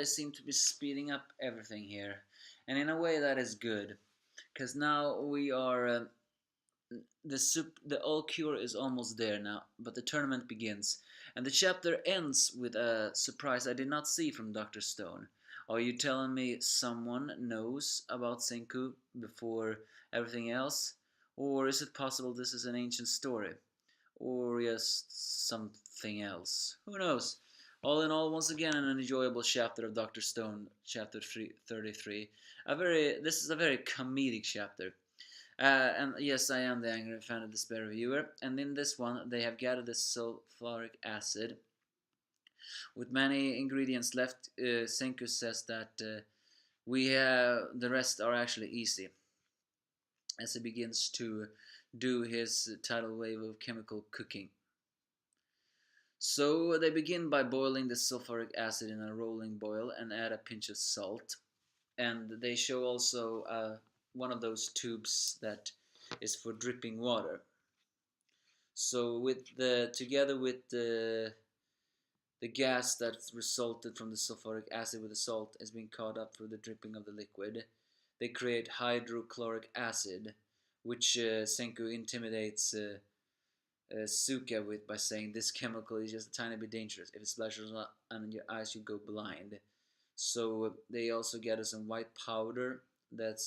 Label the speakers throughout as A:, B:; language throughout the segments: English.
A: they seem to be speeding up everything here, and in a way that is good, because now we are the all cure is almost there now, but the tournament begins, and the chapter ends with a surprise I did not see from Dr. Stone. Are you telling me someone knows about Senku before everything else? Or is it possible this is an ancient story? Or just something else? Who knows? All in all, once again, an enjoyable chapter of Dr. Stone, chapter 33. This is a very comedic chapter. And yes, I am the Angry Fan of Despair reviewer. And in this one, they have gathered the sulfuric acid. With many ingredients left, Senku says that the rest are actually easy. As he begins to do his tidal wave of chemical cooking. So they begin by boiling the sulfuric acid in a rolling boil and add a pinch of salt. And they show also one of those tubes that is for dripping water. So together with the gas that resulted from the sulfuric acid with the salt is being caught up through the dripping of the liquid. They create hydrochloric acid, which Senku intimidates Suka with by saying this chemical is just a tiny bit dangerous. If it splashes on your eyes, you go blind. So they also gather some white powder that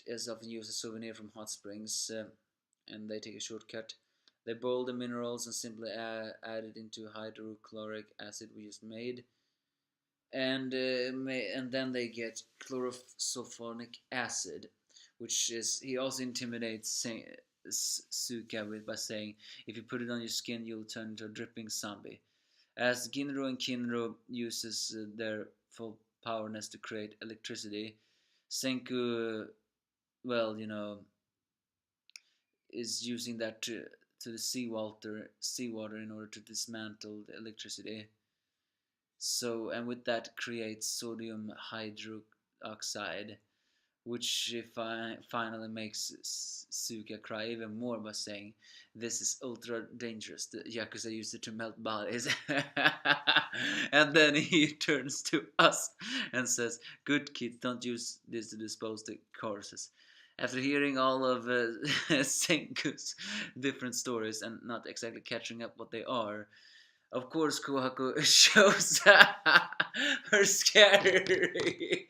A: is often used as a souvenir from hot springs, and they take a shortcut. They boil the minerals and simply add it into hydrochloric acid we just made, and then they get chlorosulfonic acid, which is he also intimidates Suka with by saying, if you put it on your skin, you'll turn into a dripping zombie. As Ginro and Kinro uses their full powerness to create electricity, Senku, is using that to the seawater in order to dismantle the electricity. So, and with that creates sodium hydroxide, which finally makes Suka cry even more by saying, this is ultra dangerous. The Yakuza used it to melt bodies. And then he turns to us and says, good kids, don't use this to dispose the corpses. After hearing all of Senku's different stories and not exactly catching up what they are, of course, Kuhako shows her scary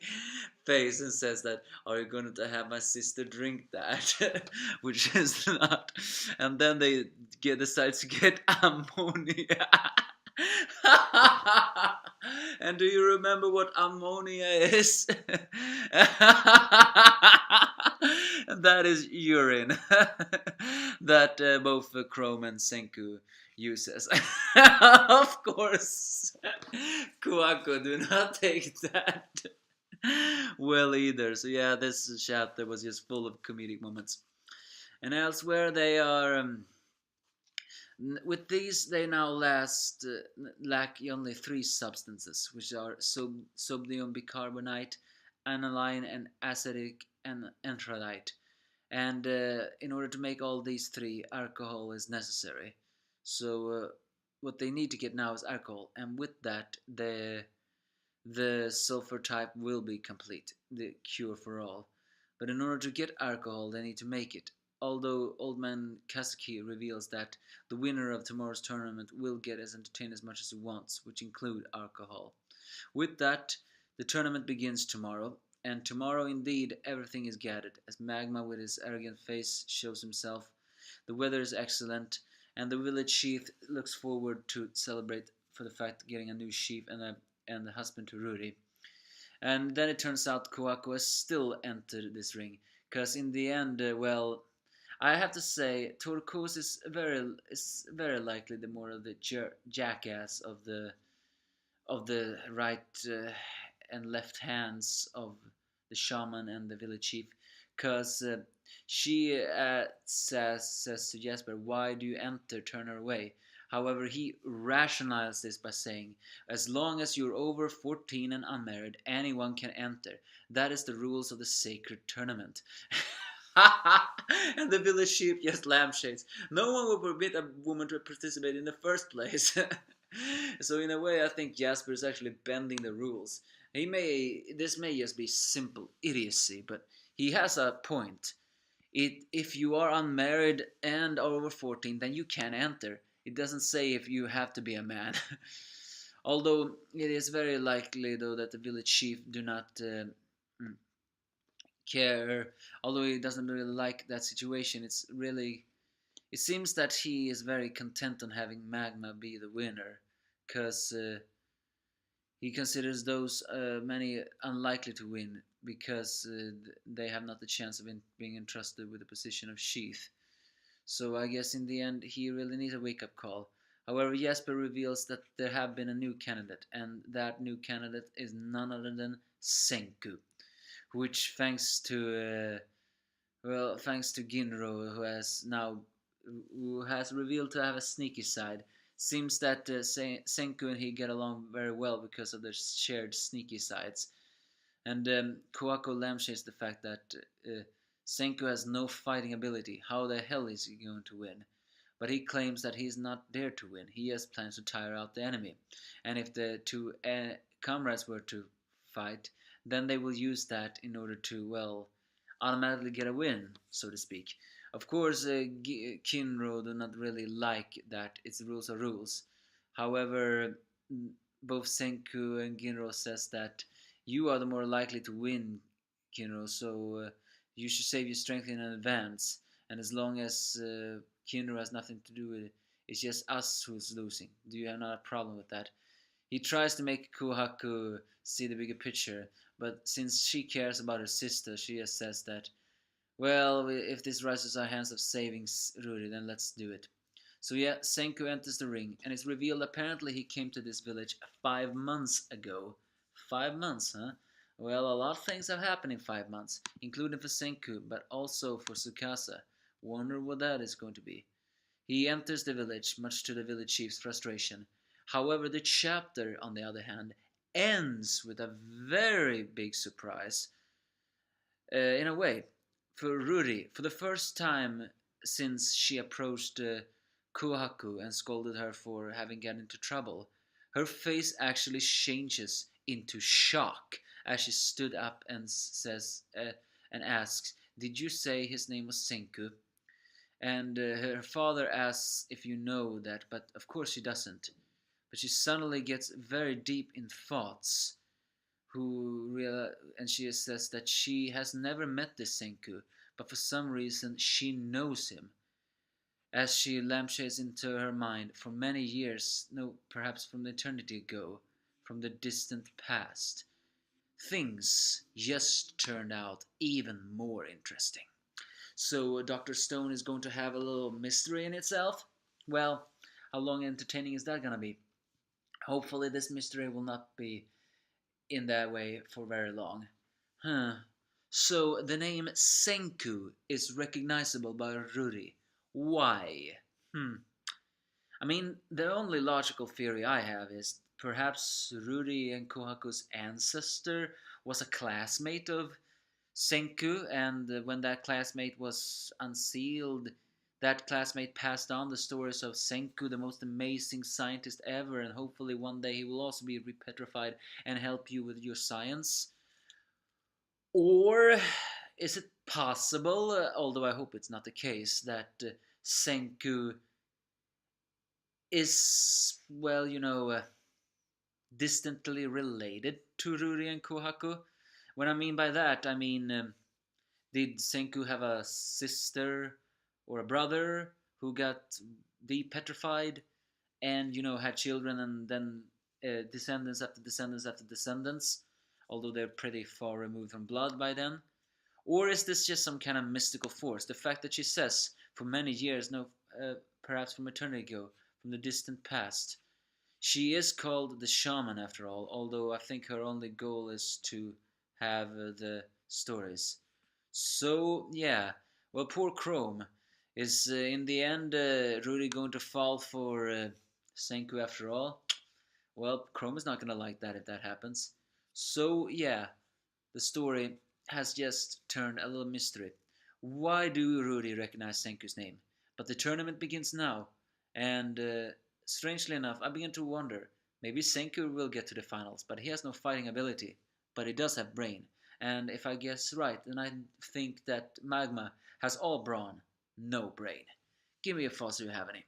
A: face and says that, are you going to have my sister drink that? Which is not. And then they decide to get ammonia. And do you remember what ammonia is? That is urine that both Chrome and Senku uses. Of course, Kuako do not take that well either. So yeah, this chapter was just full of comedic moments. And elsewhere they are with these they now lack only three substances, which are sodium bicarbonate, aniline and acidic and anthralite. And in order to make all these three, alcohol is necessary. So what they need to get now is alcohol, and with that the sulfur type will be complete, the cure for all. But in order to get alcohol, they need to make it. Although Old Man Kazuki reveals that the winner of tomorrow's tournament will get as entertained as much as he wants, which include alcohol. With that, the tournament begins tomorrow, and tomorrow indeed everything is gathered, as Magma with his arrogant face shows himself. The weather is excellent, and the village chief looks forward to celebrate for the fact of getting a new chief and a husband to Ruri. And then it turns out Kuwako has still entered this ring, because in the end, I have to say Turcos is very likely the more of the jackass of the right and left hands of the shaman and the village chief, because she says to Jesper, why do you enter, turn her away? However, he rationalizes this by saying, as long as you're over 14 and unmarried, anyone can enter. That is the rules of the sacred tournament. And the village chief just lampshades. No one will permit a woman to participate in the first place. So in a way, I think Jasper is actually bending the rules. This may just be simple idiocy, but he has a point. If you are unmarried and are over 14, then you can enter. It doesn't say if you have to be a man. Although it is very likely, though, that the village chief do not mm, care. Although he doesn't really like that situation, it seems that he is very content on having Magma be the winner, because he considers those many unlikely to win because they have not the chance of being entrusted with the position of Sheath. So I guess in the end he really needs a wake-up call. However, Jesper reveals that there have been a new candidate, and that new candidate is none other than Senku, which thanks to Ginro, who has revealed to have a sneaky side. Seems that Senku and he get along very well because of their shared sneaky sides. And Kawako lampshades the fact that Senku has no fighting ability. How the hell is he going to win? But he claims that he's not there to win. He has plans to tire out the enemy. And if the two comrades were to fight, then they will use that in order to, well, automatically get a win, so to speak. Of course, Kinro do not really like that. It's rules are rules. However, both Senku and Ginro says that you are the more likely to win, Kinro. So you should save your strength in advance. And as long as Kinro has nothing to do with it, it's just us who's losing. Do you have not a problem with that? He tries to make Kohaku see the bigger picture, but since she cares about her sister, she just says that, well, if this rises our hands of saving Ruri, then let's do it. So yeah, Senku enters the ring, and it's revealed apparently he came to this village 5 months ago. 5 months, huh? Well, a lot of things have happened in 5 months, including for Senku, but also for Tsukasa. Wonder what that is going to be. He enters the village, much to the village chief's frustration. However, the chapter, on the other hand, ends with a very big surprise. In a way, for Ruri, for the first time since she approached Kohaku and scolded her for having got into trouble, her face actually changes into shock as she stood up and and asks, "Did you say his name was Senku?" And her father asks if you know that, but of course she doesn't. But she suddenly gets very deep in thoughts and she says that she has never met this Senku, but for some reason she knows him. As she lampshades into her mind for many years, no, perhaps from eternity ago, from the distant past, things just turned out even more interesting. So Dr. Stone is going to have a little mystery in itself. Well, how long entertaining is that gonna be? Hopefully this mystery will not be in that way for very long. Huh. So the name Senku is recognizable by Ruri. Why? Hmm. I mean, the only logical theory I have is perhaps Ruri and Kohaku's ancestor was a classmate of Senku, and when that classmate was unsealed, that classmate passed on the stories of Senku, the most amazing scientist ever, and hopefully one day he will also be repetrified and help you with your science. Or is it possible, although I hope it's not the case, that Senku is, well, distantly related to Ruri and Kohaku? What I mean by that, I mean, did Senku have a sister or a brother who got depetrified and had children and then descendants after descendants after descendants, although they're pretty far removed from blood by then? Or is this just some kind of mystical force? The fact that she says for many years, no, perhaps from eternity ago, from the distant past. She is called the shaman after all, although I think her only goal is to have the stories. So, yeah, well, poor Chrome. Is in the end Rudy going to fall for Senku after all? Well, Chrome is not going to like that if that happens. So, yeah, the story has just turned a little mystery. Why do Rudy recognize Senku's name? But the tournament begins now, and Strangely enough, I begin to wonder, maybe Senku will get to the finals, but he has no fighting ability. But he does have brain. And if I guess right, then I think that Magma has all brawn, no brain. Give me a false if you have any.